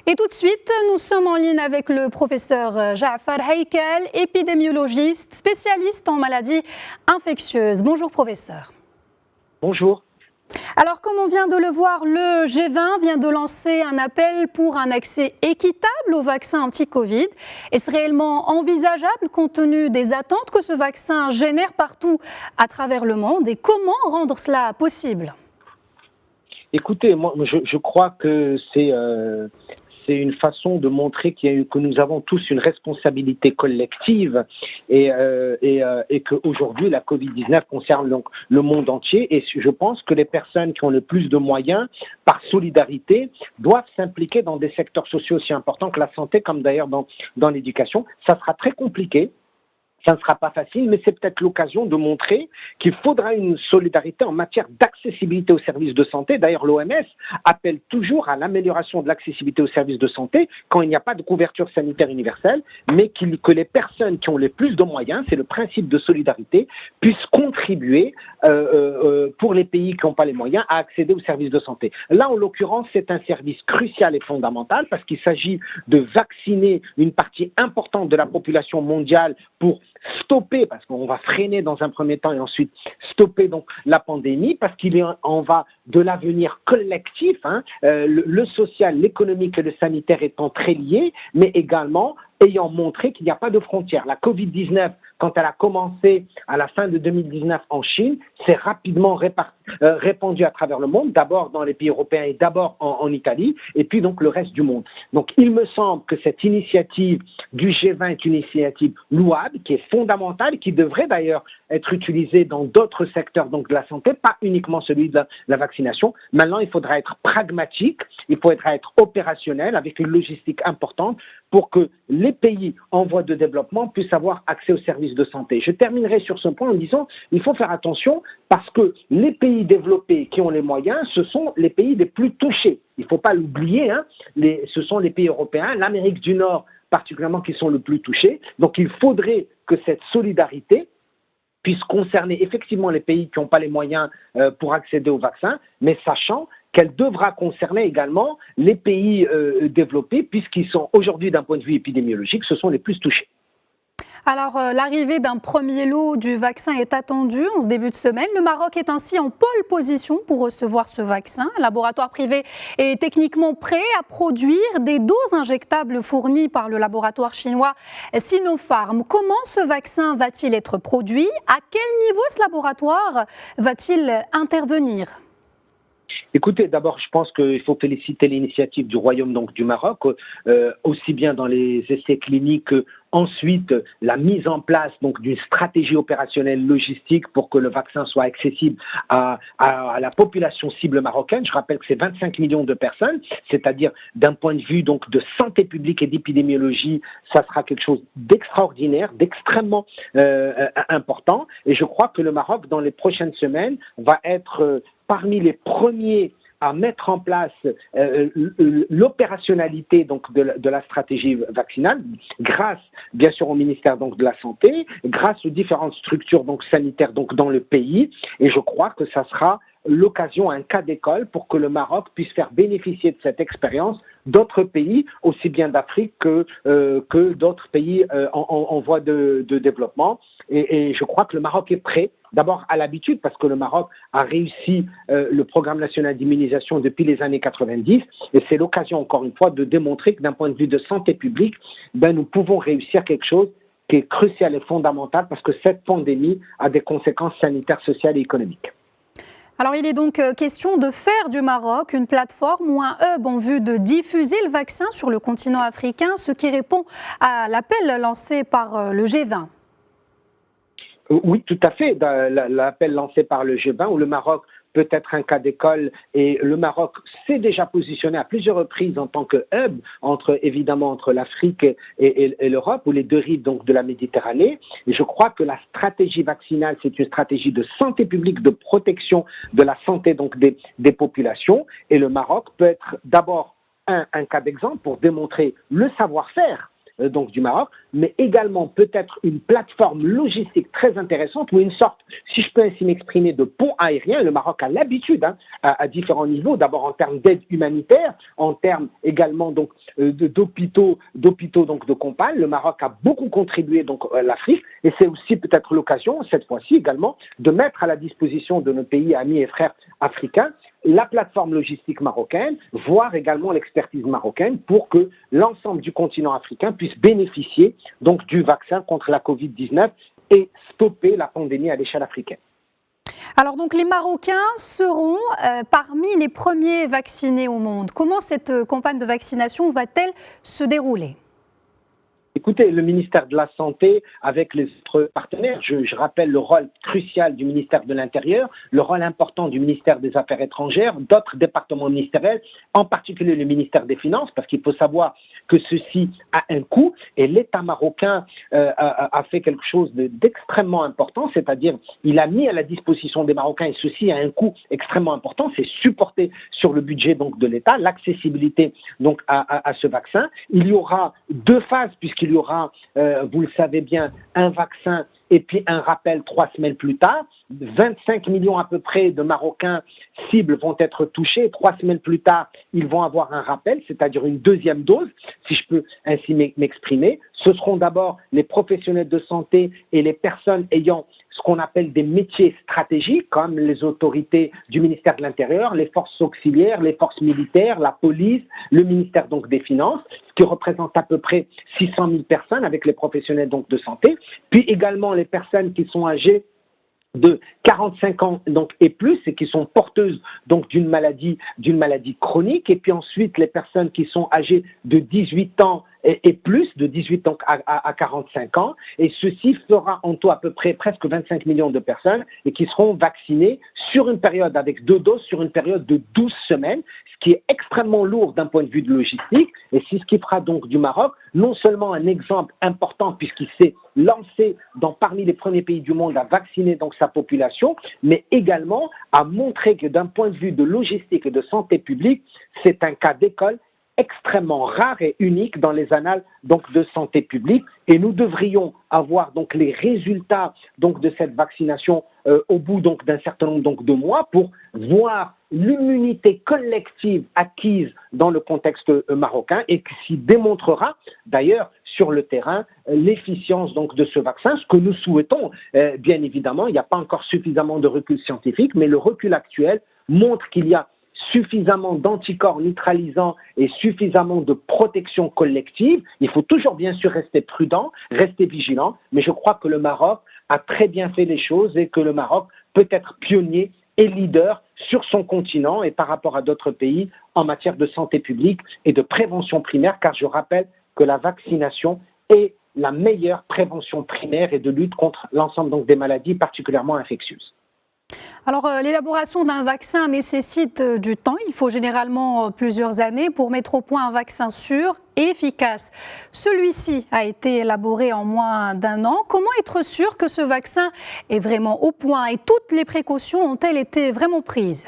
Et tout de suite, nous sommes en ligne avec le professeur Jaafar Heikel, épidémiologiste, spécialiste en maladies infectieuses. Bonjour professeur. Bonjour. Alors, comme on vient de le voir, le G20 vient de lancer un appel pour un accès équitable au vaccin anti-Covid. Est-ce réellement envisageable compte tenu des attentes que ce vaccin génère partout à travers le monde et comment rendre cela possible ? Écoutez, moi, je crois que c'est une façon de montrer que nous avons tous une responsabilité collective et qu'aujourd'hui la Covid-19 concerne donc le monde entier et je pense que les personnes qui ont le plus de moyens, par solidarité, doivent s'impliquer dans des secteurs sociaux aussi importants que la santé, comme d'ailleurs dans l'éducation. Ça sera très compliqué. Ça ne sera pas facile, mais c'est peut-être l'occasion de montrer qu'il faudra une solidarité en matière d'accessibilité aux services de santé. D'ailleurs, l'OMS appelle toujours à l'amélioration de l'accessibilité aux services de santé quand il n'y a pas de couverture sanitaire universelle, mais que les personnes qui ont les plus de moyens, c'est le principe de solidarité, puissent contribuer pour les pays qui n'ont pas les moyens à accéder aux services de santé. Là, en l'occurrence, c'est un service crucial et fondamental parce qu'il s'agit de vacciner une partie importante de la population mondiale pour stopper, parce qu'on va freiner dans un premier temps et ensuite stopper donc la pandémie, parce qu'il en va de l'avenir collectif, le social, l'économique et le sanitaire étant très liés, mais également ayant montré qu'il n'y a pas de frontières. La Covid-19, quand elle a commencé à la fin de 2019 en Chine, s'est rapidement répandue à travers le monde, d'abord dans les pays européens et d'abord en Italie, et puis donc le reste du monde. Donc il me semble que cette initiative du G20 est une initiative louable, qui est fondamentale, qui devrait d'ailleurs être utilisée dans d'autres secteurs donc de la santé, pas uniquement celui de la vaccination. Maintenant, il faudra être pragmatique, il faudra être opérationnel avec une logistique importante pour que les pays en voie de développement puissent avoir accès aux services de santé. Je terminerai sur ce point en disant qu'il faut faire attention parce que les pays développés qui ont les moyens, ce sont les pays les plus touchés. Il ne faut pas l'oublier, ce sont les pays européens, l'Amérique du Nord particulièrement qui sont le plus touchés. Donc il faudrait que cette solidarité puisse concerner effectivement les pays qui n'ont pas les moyens pour accéder au vaccin, mais sachant qu'elle devra concerner également les pays développés, puisqu'ils sont aujourd'hui, d'un point de vue épidémiologique, ce sont les plus touchés. Alors, l'arrivée d'un premier lot du vaccin est attendue en ce début de semaine. Le Maroc est ainsi en pole position pour recevoir ce vaccin. Un laboratoire privé est techniquement prêt à produire des doses injectables fournies par le laboratoire chinois Sinopharm. Comment ce vaccin va-t-il être produit ? À quel niveau ce laboratoire va-t-il intervenir ? Écoutez, d'abord, je pense qu'il faut féliciter l'initiative du Royaume donc, du Maroc, aussi bien dans les essais cliniques, ensuite la mise en place donc, d'une stratégie opérationnelle logistique pour que le vaccin soit accessible à la population cible marocaine. Je rappelle que c'est 25 millions de personnes, c'est-à-dire d'un point de vue donc, de santé publique et d'épidémiologie, ça sera quelque chose d'extraordinaire, d'extrêmement important. Et je crois que le Maroc, dans les prochaines semaines, va être parmi les premiers à mettre en place l'opérationnalité donc de la stratégie vaccinale, grâce bien sûr au ministère donc de la Santé, grâce aux différentes structures donc sanitaires donc dans le pays, et je crois que ça sera l'occasion, un cas d'école pour que le Maroc puisse faire bénéficier de cette expérience d'autres pays, aussi bien d'Afrique que d'autres pays en voie de développement. Et je crois que le Maroc est prêt, d'abord à l'habitude, parce que le Maroc a réussi le programme national d'immunisation depuis les années 90, et c'est l'occasion, encore une fois, de démontrer que d'un point de vue de santé publique, nous pouvons réussir quelque chose qui est crucial et fondamental, parce que cette pandémie a des conséquences sanitaires, sociales et économiques. Alors, il est donc question de faire du Maroc une plateforme ou un hub en vue de diffuser le vaccin sur le continent africain, ce qui répond à l'appel lancé par le G20. Oui, tout à fait. L'appel lancé par le G20 où le Maroc peut être un cas d'école et le Maroc s'est déjà positionné à plusieurs reprises en tant que hub évidemment entre l'Afrique et l'Europe ou les deux rives donc de la Méditerranée. Et je crois que la stratégie vaccinale, c'est une stratégie de santé publique, de protection de la santé donc des populations. Et le Maroc peut être d'abord un cas d'exemple pour démontrer le savoir-faire donc du Maroc, mais également peut-être une plateforme logistique très intéressante ou une sorte, si je peux ainsi m'exprimer, de pont aérien. Le Maroc a l'habitude à différents niveaux, d'abord en termes d'aide humanitaire, en termes également donc d'hôpitaux donc de campagne. Le Maroc a beaucoup contribué donc à l'Afrique et c'est aussi peut-être l'occasion cette fois-ci également de mettre à la disposition de nos pays amis et frères africains la plateforme logistique marocaine, voire également l'expertise marocaine pour que l'ensemble du continent africain puisse bénéficier donc du vaccin contre la Covid-19 et stopper la pandémie à l'échelle africaine. Alors donc les Marocains seront parmi les premiers vaccinés au monde. Comment cette campagne de vaccination va-t-elle se dérouler ? Écoutez, le ministère de la Santé, avec les autres partenaires, je rappelle le rôle crucial du ministère de l'Intérieur, le rôle important du ministère des Affaires étrangères, d'autres départements ministériels, en particulier le ministère des Finances, parce qu'il faut savoir que ceci a un coût, et l'État marocain a fait quelque chose d'extrêmement important, c'est-à-dire il a mis à la disposition des Marocains, et ceci a un coût extrêmement important, c'est supporté sur le budget donc de l'État, l'accessibilité donc à ce vaccin. Il y aura 2 phases, puisqu'il y aura, vous le savez bien, un vaccin et puis un rappel 3 semaines plus tard. 25 millions à peu près de Marocains cibles vont être touchés. 3 semaines plus tard, ils vont avoir un rappel, c'est-à-dire une deuxième dose, si je peux ainsi m'exprimer. Ce seront d'abord les professionnels de santé et les personnes ayant ce qu'on appelle des métiers stratégiques, comme les autorités du ministère de l'Intérieur, les forces auxiliaires, les forces militaires, la police, le ministère donc des Finances, qui représente à peu près 600 000 personnes avec les professionnels donc de santé, puis également les personnes qui sont âgées de 45 ans donc et plus et qui sont porteuses donc d'une maladie chronique, et puis ensuite les personnes qui sont âgées de 18 ans et plus, de 18 ans à 45 ans, et ceci fera en tout à peu près presque 25 millions de personnes et qui seront vaccinées sur une période avec 2 doses, sur une période de 12 semaines, ce qui est extrêmement lourd d'un point de vue de logistique, et c'est ce qui fera donc du Maroc non seulement un exemple important puisqu'il s'est lancé parmi les premiers pays du monde à vacciner donc sa population, mais également à montrer que d'un point de vue de logistique et de santé publique, c'est un cas d'école extrêmement rare et unique dans les annales donc de santé publique, et nous devrions avoir donc les résultats donc de cette vaccination au bout donc d'un certain nombre donc de mois pour voir l'immunité collective acquise dans le contexte marocain et qui démontrera d'ailleurs sur le terrain l'efficience donc de ce vaccin, ce que nous souhaitons. Bien évidemment, il n'y a pas encore suffisamment de recul scientifique, mais le recul actuel montre qu'il y a suffisamment d'anticorps neutralisants et suffisamment de protection collective. Il faut toujours bien sûr rester prudent, rester vigilant, mais je crois que le Maroc a très bien fait les choses et que le Maroc peut être pionnier et leader sur son continent et par rapport à d'autres pays en matière de santé publique et de prévention primaire, car je rappelle que la vaccination est la meilleure prévention primaire et de lutte contre l'ensemble donc des maladies particulièrement infectieuses. Alors, l'élaboration d'un vaccin nécessite du temps. Il faut généralement plusieurs années pour mettre au point un vaccin sûr et efficace. Celui-ci a été élaboré en moins d'1 an. Comment être sûr que ce vaccin est vraiment au point et toutes les précautions ont-elles été vraiment prises ?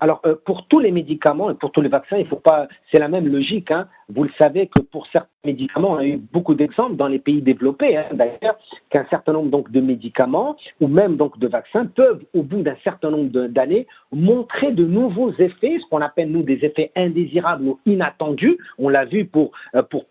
Alors, pour tous les médicaments et pour tous les vaccins, il faut pas, c'est la même logique. Vous le savez que pour certains médicaments, on a eu beaucoup d'exemples dans les pays développés, d'ailleurs, qu'un certain nombre donc, de médicaments ou même donc, de vaccins peuvent, au bout d'un certain nombre d'années, montrer de nouveaux effets, ce qu'on appelle, nous, des effets indésirables ou inattendus. On l'a vu pour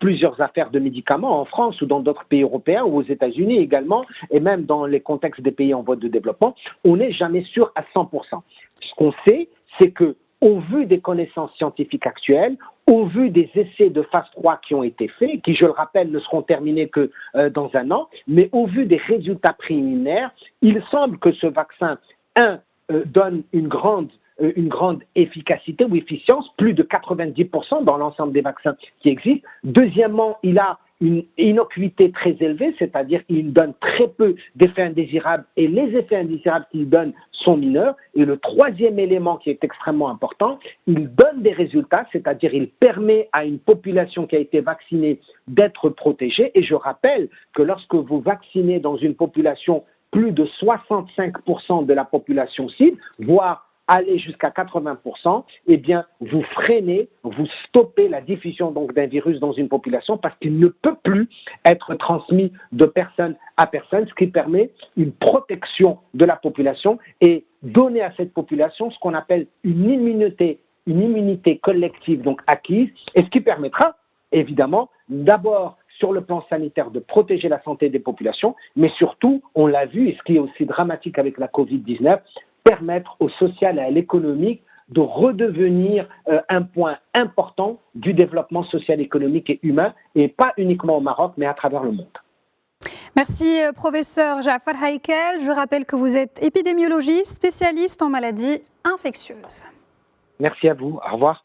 plusieurs affaires de médicaments en France ou dans d'autres pays européens ou aux États-Unis également, et même dans les contextes des pays en voie de développement. On n'est jamais sûr à 100%. Ce qu'on sait, c'est que, au vu des connaissances scientifiques actuelles, au vu des essais de phase 3 qui ont été faits, qui, je le rappelle, ne seront terminés que dans 1 an, mais au vu des résultats préliminaires, il semble que ce vaccin, donne une grande efficacité ou efficience, plus de 90% dans l'ensemble des vaccins qui existent. Deuxièmement, il a une innocuité très élevée, c'est-à-dire qu'il donne très peu d'effets indésirables et les effets indésirables qu'il donne sont mineurs. Et le troisième élément qui est extrêmement important, il donne des résultats, c'est-à-dire il permet à une population qui a été vaccinée d'être protégée. Et je rappelle que lorsque vous vaccinez dans une population plus de 65% de la population cible, voire aller jusqu'à 80%, eh bien, vous freinez, vous stoppez la diffusion donc d'un virus dans une population parce qu'il ne peut plus être transmis de personne à personne, ce qui permet une protection de la population et donner à cette population ce qu'on appelle une immunité collective donc acquise, et ce qui permettra évidemment d'abord sur le plan sanitaire de protéger la santé des populations, mais surtout, on l'a vu, et ce qui est aussi dramatique avec la Covid-19, permettre au social et à l'économique de redevenir un point important du développement social, économique et humain, et pas uniquement au Maroc, mais à travers le monde. Merci, professeur Jaafar Haïkel. Je rappelle que vous êtes épidémiologiste, spécialiste en maladies infectieuses. Merci à vous. Au revoir.